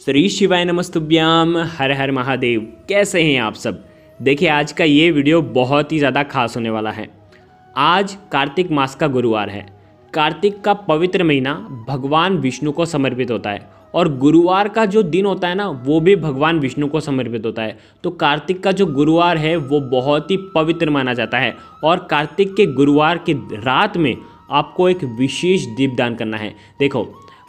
श्री शिवाय नमस्तुभ्याम। हर हर महादेव। कैसे हैं आप सब। देखिए आज का ये वीडियो बहुत ही ज़्यादा खास होने वाला है। आज कार्तिक मास का गुरुवार है। कार्तिक का पवित्र महीना भगवान विष्णु को समर्पित होता है और गुरुवार का जो दिन होता है ना वो भी भगवान विष्णु को समर्पित होता है। तो कार्तिक का जो गुरुवार है वो बहुत ही पवित्र माना जाता है और कार्तिक के गुरुवार की रात में आपको एक विशेष दीपदान करना है। देखो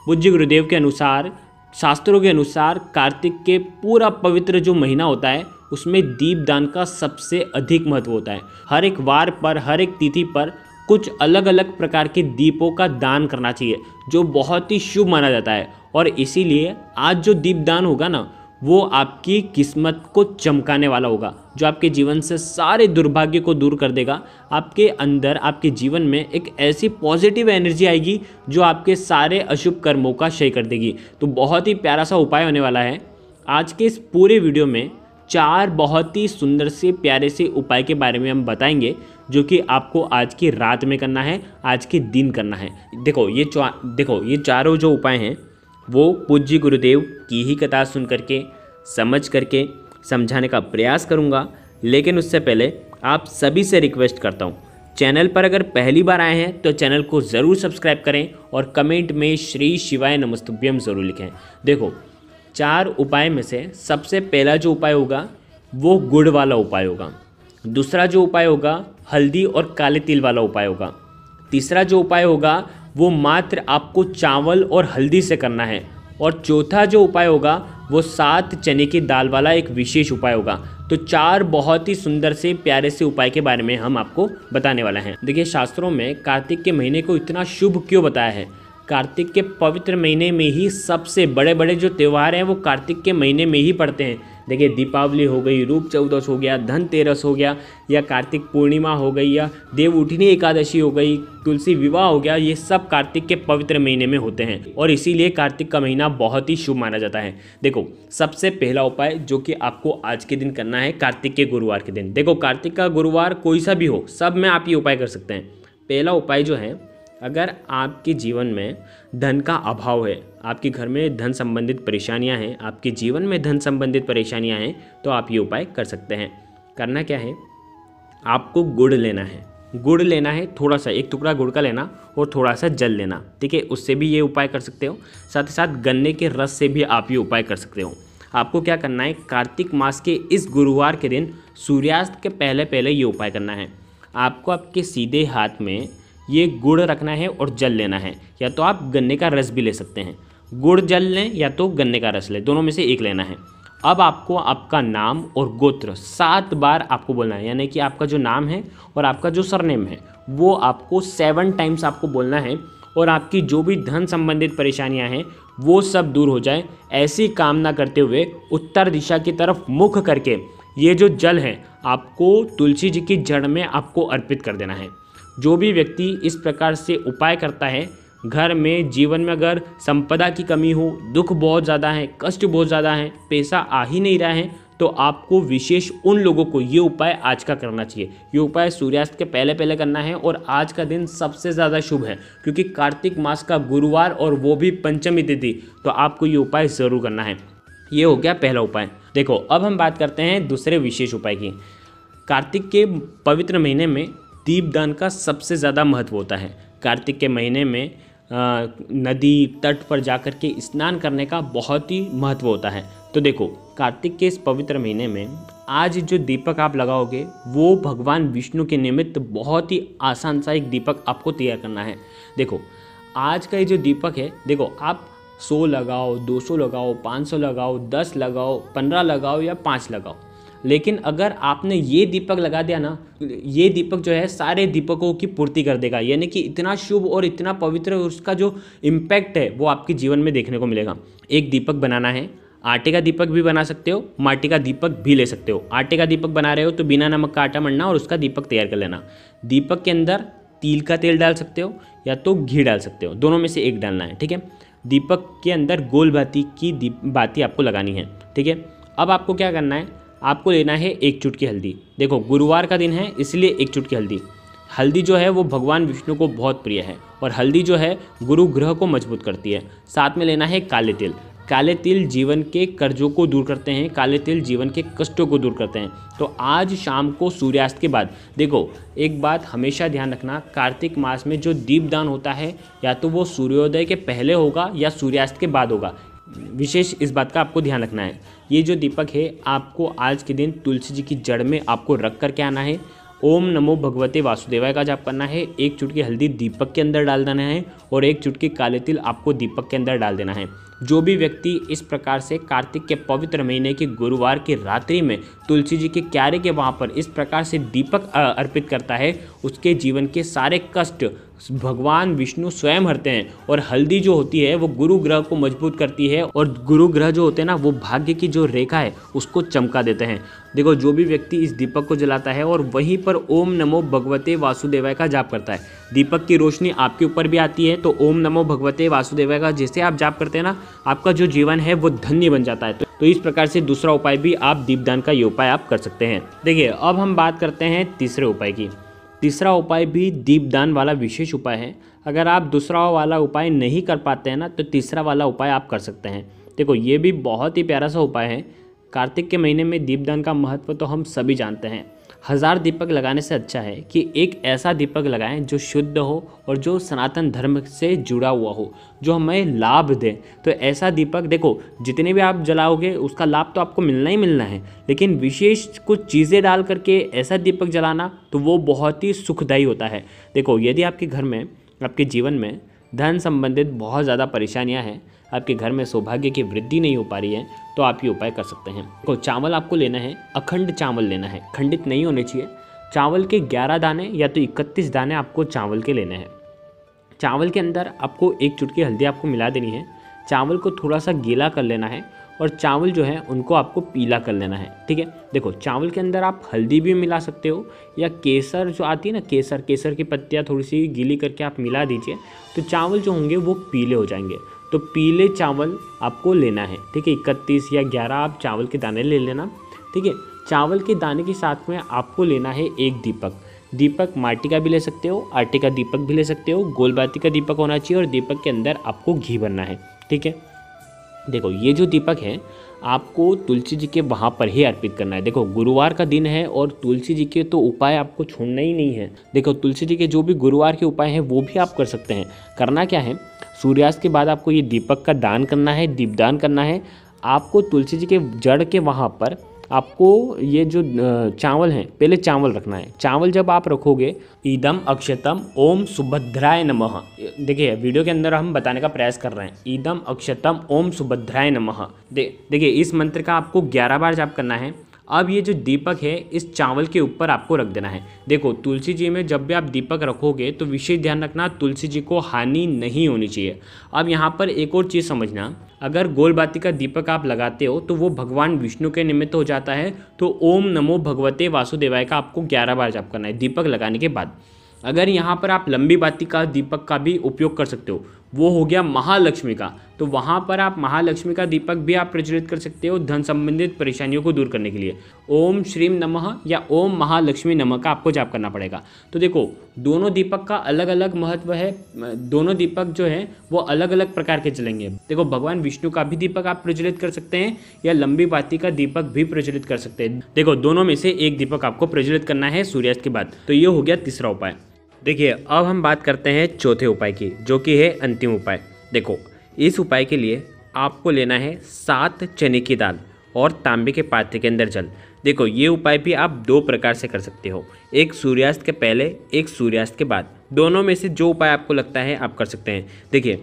पूज्य गुरुदेव के अनुसार, शास्त्रों के अनुसार कार्तिक के पूरा पवित्र जो महीना होता है उसमें दीपदान का सबसे अधिक महत्व होता है। हर एक वार पर, हर एक तिथि पर कुछ अलग अलग प्रकार के दीपों का दान करना चाहिए जो बहुत ही शुभ माना जाता है। और इसीलिए आज जो दीपदान होगा ना वो आपकी किस्मत को चमकाने वाला होगा, जो आपके जीवन से सारे दुर्भाग्य को दूर कर देगा। आपके अंदर, आपके जीवन में एक ऐसी पॉजिटिव एनर्जी आएगी जो आपके सारे अशुभ कर्मों का क्षय कर देगी। तो बहुत ही प्यारा सा उपाय होने वाला है। आज के इस पूरे वीडियो में 4 बहुत ही सुंदर से प्यारे से उपाय के बारे में हम बताएंगे जो कि आपको आज की रात में करना है, आज के दिन करना है। देखो ये चारों जो उपाय हैं वो पूज्य गुरुदेव की ही कथा सुन करके, समझ करके समझाने का प्रयास करूंगा। लेकिन उससे पहले आप सभी से रिक्वेस्ट करता हूं, चैनल पर अगर पहली बार आए हैं तो चैनल को ज़रूर सब्सक्राइब करें और कमेंट में श्री शिवाय नमस्तुभ्यम ज़रूर लिखें। देखो 4 उपाय में से सबसे पहला जो उपाय होगा वो गुड़ वाला उपाय होगा। दूसरा जो उपाय होगा हल्दी और काले तिल वाला उपाय होगा। तीसरा जो उपाय होगा वो मात्र आपको चावल और हल्दी से करना है। और चौथा जो उपाय होगा वो 7 चने की दाल वाला एक विशेष उपाय होगा। तो 4 बहुत ही सुंदर से प्यारे से उपाय के बारे में हम आपको बताने वाला हैं। देखिए शास्त्रों में कार्तिक के महीने को इतना शुभ क्यों बताया है। कार्तिक के पवित्र महीने में ही सबसे बड़े बड़े जो त्यौहार हैं वो कार्तिक के महीने में ही पड़ते हैं। देखिए दीपावली हो गई, रूप चौदस हो गया, धनतेरस हो गया, या कार्तिक पूर्णिमा हो गई, या देवउठनी एकादशी हो गई, तुलसी विवाह हो गया, ये सब कार्तिक के पवित्र महीने में होते हैं और इसीलिए कार्तिक का महीना बहुत ही शुभ माना जाता है। देखो सबसे पहला उपाय जो कि आपको आज के दिन करना है, कार्तिक के गुरुवार के दिन। देखो कार्तिक का गुरुवार कोई सा भी हो, सब में आप ये उपाय कर सकते हैं। पहला उपाय जो है, अगर आपके जीवन में धन का अभाव है, आपके घर में धन संबंधित परेशानियां हैं, आपके जीवन में धन संबंधित परेशानियां हैं, तो आप ये उपाय कर सकते हैं। करना क्या है, आपको गुड़ लेना है। गुड़ लेना है, थोड़ा सा, एक टुकड़ा गुड़ का लेना और थोड़ा सा जल लेना, ठीक है। उससे भी ये उपाय कर सकते हो। साथ ही साथ गन्ने के रस से भी आप ये उपाय कर सकते हो। आपको क्या करना है, कार्तिक मास के इस गुरुवार के दिन सूर्यास्त के पहले पहले ये उपाय करना है। आपको आपके सीधे हाथ में ये गुड़ रखना है और जल लेना है, या तो आप गन्ने का रस भी ले सकते हैं। गुड़ जल लें या तो गन्ने का रस लें, दोनों में से एक लेना है। अब आपको आपका नाम और गोत्र 7 बार आपको बोलना है, यानी कि आपका जो नाम है और आपका जो सरनेम है वो आपको 7 टाइम्स आपको बोलना है। और आपकी जो भी धन संबंधित परेशानियां हैं वो सब दूर हो जाए, ऐसी कामना करते हुए उत्तर दिशा की तरफ मुख करके ये जो जल है आपको तुलसी जी की जड़ में आपको अर्पित कर देना है। जो भी व्यक्ति इस प्रकार से उपाय करता है, घर में, जीवन में अगर संपदा की कमी हो, दुख बहुत ज़्यादा है, कष्ट बहुत ज़्यादा है, पैसा आ ही नहीं रहा है, तो आपको विशेष उन लोगों को ये उपाय आज का करना चाहिए। ये उपाय सूर्यास्त के पहले पहले करना है और आज का दिन सबसे ज़्यादा शुभ है क्योंकि कार्तिक मास का गुरुवार और वो भी पंचमी तिथि, तो आपको ये उपाय ज़रूर करना है। ये हो गया पहला उपाय। देखो अब हम बात करते हैं दूसरे विशेष उपाय की। कार्तिक के पवित्र महीने में दीपदान का सबसे ज़्यादा महत्व होता है। कार्तिक के महीने में नदी तट पर जाकर के स्नान करने का बहुत ही महत्व होता है। तो देखो कार्तिक के इस पवित्र महीने में आज जो दीपक आप लगाओगे वो भगवान विष्णु के निमित्त बहुत ही आसान सा एक दीपक आपको तैयार करना है। देखो आज का ये जो दीपक है, देखो आप 100 लगाओ, 200 लगाओ, 500 लगाओ, 10 लगाओ, 15 लगाओ या 5 लगाओ, लेकिन अगर आपने ये दीपक लगा दिया ना, ये दीपक जो है सारे दीपकों की पूर्ति कर देगा, यानी कि इतना शुभ और इतना पवित्र उसका जो इम्पैक्ट है वो आपके जीवन में देखने को मिलेगा। एक दीपक बनाना है, आटे का दीपक भी बना सकते हो, माटी का दीपक भी ले सकते हो। आटे का दीपक बना रहे हो तो बिना नमक का आटा मढ़ना और उसका दीपक तैयार कर लेना। दीपक के अंदर तिल का तेल डाल सकते हो या तो घी डाल सकते हो, दोनों में से एक डालना है, ठीक है। दीपक के अंदर गोल बाती आपको लगानी है, ठीक है। अब आपको क्या करना है, आपको लेना है 1 चुटकी हल्दी। देखो गुरुवार का दिन है इसलिए 1 चुटकी हल्दी। हल्दी जो है वो भगवान विष्णु को बहुत प्रिय है और हल्दी जो है गुरु ग्रह को मजबूत करती है। साथ में लेना है काले तिल। काले तिल जीवन के कर्जों को दूर करते हैं, काले तिल जीवन के कष्टों को दूर करते हैं। तो आज शाम को सूर्यास्त के बाद, देखो एक बात हमेशा ध्यान रखना, कार्तिक मास में जो दीपदान होता है या तो वो सूर्योदय के पहले होगा या सूर्यास्त के बाद होगा। विशेष इस बात का आपको ध्यान रखना है। ये जो दीपक है आपको आज के दिन तुलसी जी की जड़ में आपको रख करके आना है। ओम नमो भगवते वासुदेवाय का जाप करना है। एक चुटकी हल्दी दीपक के अंदर डाल देना है और एक चुटकी काले तिल आपको दीपक के अंदर डाल देना है। जो भी व्यक्ति इस प्रकार से कार्तिक के पवित्र महीने के गुरुवार की रात्रि में तुलसी जी के क्यारे के वहाँ पर इस प्रकार से दीपक अर्पित करता है, उसके जीवन के सारे कष्ट भगवान विष्णु स्वयं हरते हैं। और हल्दी जो होती है वो गुरु ग्रह को मजबूत करती है और गुरु ग्रह जो होते हैं ना वो भाग्य की जो रेखा है उसको चमका देते हैं। देखो जो भी व्यक्ति इस दीपक को जलाता है और वहीं पर ओम नमो भगवते वासुदेवाय का जाप करता है, दीपक की रोशनी आपके ऊपर भी आती है। तो ओम नमो भगवते वासुदेवाय का जैसे आप जाप करते हैं ना, आपका जो जीवन है वो धन्य बन जाता है। तो इस प्रकार से दूसरा उपाय भी आप दीपदान का ये उपाय आप कर सकते हैं। देखिए अब हम बात करते हैं तीसरे उपाय की। तीसरा उपाय भी दीपदान वाला विशेष उपाय है। अगर आप दूसरा वाला उपाय नहीं कर पाते हैं ना तो तीसरा वाला उपाय आप कर सकते हैं। देखो ये भी बहुत ही प्यारा सा उपाय है। कार्तिक के महीने में दीपदान का महत्व तो हम सभी जानते हैं। 1000 दीपक लगाने से अच्छा है कि एक ऐसा दीपक लगाएं जो शुद्ध हो और जो सनातन धर्म से जुड़ा हुआ हो, जो हमें लाभ दे। तो ऐसा दीपक देखो जितने भी आप जलाओगे उसका लाभ तो आपको मिलना ही मिलना है, लेकिन विशेष कुछ चीज़ें डाल करके ऐसा दीपक जलाना तो वो बहुत ही सुखदायी होता है। देखो यदि आपके घर में, आपके जीवन में धन संबंधित बहुत ज़्यादा परेशानियां हैं, आपके घर में सौभाग्य की वृद्धि नहीं हो पा रही है, तो आप ये उपाय कर सकते हैं। तो चावल आपको लेना है, अखंड चावल लेना है, खंडित नहीं होने चाहिए। चावल के 11 दाने या तो 31 दाने आपको चावल के लेने हैं। चावल के अंदर आपको एक चुटकी हल्दी आपको मिला देनी है। चावल को थोड़ा सा गीला कर लेना है और चावल जो है उनको आपको पीला कर लेना है। ठीक है, देखो चावल के अंदर आप हल्दी भी मिला सकते हो या केसर जो आती है ना, केसर की पत्तियाँ थोड़ी सी गीली करके आप मिला दीजिए, तो चावल जो होंगे वो पीले हो जाएंगे। तो पीले चावल आपको लेना है। ठीक है, 31 या 11 आप चावल के दाने ले लेना। ठीक है, चावल के दाने के साथ में आपको लेना है एक दीपक। दीपक माटी का भी ले सकते हो, आटे का दीपक भी ले सकते हो, गोलबाती का दीपक होना चाहिए और दीपक के अंदर आपको घी भरना है। ठीक है, देखो ये जो दीपक है आपको तुलसी जी के वहाँ पर ही अर्पित करना है। देखो गुरुवार का दिन है और तुलसी जी के तो उपाय आपको छोड़ना ही नहीं है। देखो तुलसी जी के जो भी गुरुवार के उपाय हैं वो भी आप कर सकते हैं। करना क्या है, सूर्यास्त के बाद आपको ये दीपक का दान करना है, दीपदान करना है। आपको तुलसी जी के जड़ के वहाँ पर आपको ये जो चावल हैं, पहले चावल रखना है। चावल जब आप रखोगे, ईदम अक्षतम ओम सुभद्राय नमः। देखिए वीडियो के अंदर हम बताने का प्रयास कर रहे हैं, ईदम अक्षतम ओम सुभद्राय नमः। देखिए इस मंत्र का आपको 11 बार जाप करना है। अब ये जो दीपक है इस चावल के ऊपर आपको रख देना है। देखो तुलसी जी में जब भी आप दीपक रखोगे तो विशेष ध्यान रखना तुलसी जी को हानि नहीं होनी चाहिए। अब यहाँ पर एक और चीज़ समझना, अगर गोलबाती का दीपक आप लगाते हो तो वो भगवान विष्णु के निमित्त हो जाता है। तो ओम नमो भगवते वासुदेवाय का आपको 11 बार जाप करना है दीपक लगाने के बाद। अगर यहाँ पर आप लंबी बाती का दीपक का भी उपयोग कर सकते हो, वो हो गया महालक्ष्मी का, तो वहाँ पर आप महालक्ष्मी का दीपक भी आप प्रज्वलित कर सकते हो धन संबंधित परेशानियों को दूर करने के लिए। ओम श्रीम नमः या ओम महालक्ष्मी नमः का आपको जाप करना पड़ेगा। तो देखो दोनों दीपक का अलग अलग महत्व है, दोनों दीपक जो है वो अलग अलग प्रकार के चलेंगे। देखो भगवान विष्णु का भी दीपक आप प्रज्वलित कर सकते हैं या लंबी बाती का दीपक भी प्रज्वलित कर सकते हैं। देखो दोनों में से एक दीपक आपको प्रज्वलित करना है सूर्यास्त के बाद। तो ये हो गया तीसरा उपाय। देखिए अब हम बात करते हैं चौथे उपाय की, जो कि है अंतिम उपाय। देखो इस उपाय के लिए आपको लेना है 7 चने की दाल और तांबे के पात्र के अंदर जल। देखो ये उपाय भी आप 2 प्रकार से कर सकते हो, एक सूर्यास्त के पहले, एक सूर्यास्त के बाद। दोनों में से जो उपाय आपको लगता है आप कर सकते हैं। देखिए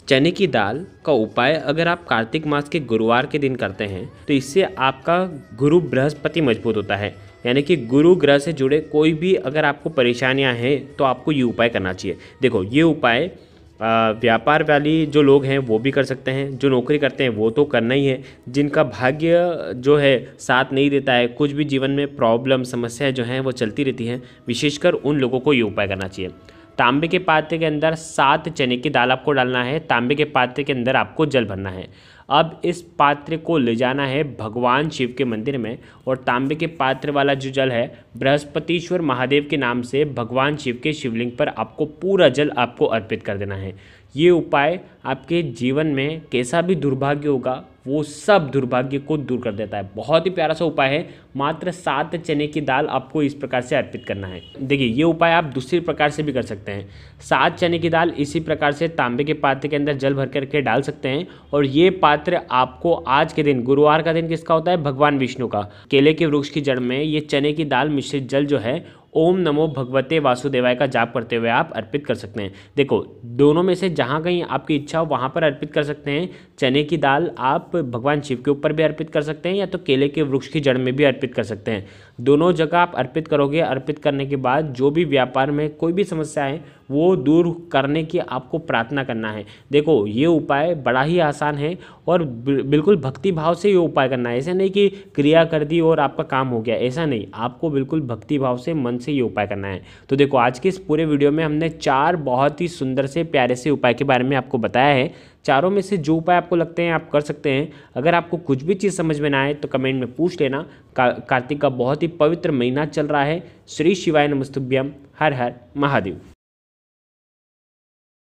चने की दाल का उपाय अगर आप कार्तिक मास के गुरुवार के दिन करते हैं तो इससे आपका गुरु बृहस्पति मजबूत होता है, यानी कि गुरु ग्रह से जुड़े कोई भी अगर आपको परेशानियां हैं तो आपको ये उपाय करना चाहिए। देखो ये उपाय व्यापार वाली जो लोग हैं वो भी कर सकते हैं, जो नौकरी करते हैं वो तो करना ही है, जिनका भाग्य जो है साथ नहीं देता है, कुछ भी जीवन में प्रॉब्लम समस्याएं जो हैं वो चलती रहती हैं, विशेषकर उन लोगों को ये उपाय करना चाहिए। तांबे के पात्र के अंदर 7 चने की दाल आपको डालना है, तांबे के पात्र के अंदर आपको जल भरना है। अब इस पात्र को ले जाना है भगवान शिव के मंदिर में और तांबे के पात्र वाला जो जल है बृहस्पतिश्वर महादेव के नाम से भगवान शिव के शिवलिंग पर आपको पूरा जल आपको अर्पित कर देना है। ये उपाय आपके जीवन में कैसा भी दुर्भाग्य होगा वो सब दुर्भाग्य को दूर कर देता है। बहुत ही प्यारा सा उपाय है। मात्र 7 चने की दाल आपको इस प्रकार से अर्पित करना है। देखिए ये उपाय आप दूसरी प्रकार से भी कर सकते हैं। 7 चने की दाल इसी प्रकार से तांबे के पात्र के अंदर जल भर करके डाल सकते हैं और ये पात्र आपको आज के दिन, गुरुवार का दिन किसका होता है? भगवान विष्णु का। केले के वृक्ष की जड़ में ये चने की दाल मिश्रित जल जो है ओम नमो भगवते वासुदेवाय का जाप करते हुए आप अर्पित कर सकते हैं। देखो दोनों में से जहाँ कहीं आपकी इच्छा हो वहाँ पर अर्पित कर सकते हैं। चने की दाल आप भगवान शिव के ऊपर भी अर्पित कर सकते हैं या तो केले के वृक्ष की जड़ में भी अर्पित कर सकते हैं। दोनों जगह आप अर्पित करोगे। अर्पित करने के बाद जो भी व्यापार में कोई भी समस्या है वो दूर करने की आपको प्रार्थना करना है। देखो ये उपाय बड़ा ही आसान है और बिल्कुल भक्ति भाव से ये उपाय करना है। ऐसा नहीं कि क्रिया कर दी और आपका काम हो गया, ऐसा नहीं। आपको बिल्कुल भक्ति भाव से मन से ये उपाय करना है। तो देखो आज के इस पूरे वीडियो में हमने 4 बहुत ही सुंदर से प्यारे से उपाय के बारे में आपको बताया है। चारों में से जो उपाय आपको लगते हैं आप कर सकते हैं। अगर आपको कुछ भी चीज़ समझ में ना आए तो कमेंट में पूछ लेना। कार्तिक का बहुत ही पवित्र महीना चल रहा है। श्री शिवाय नमस्तुभ्यम। हर हर महादेव।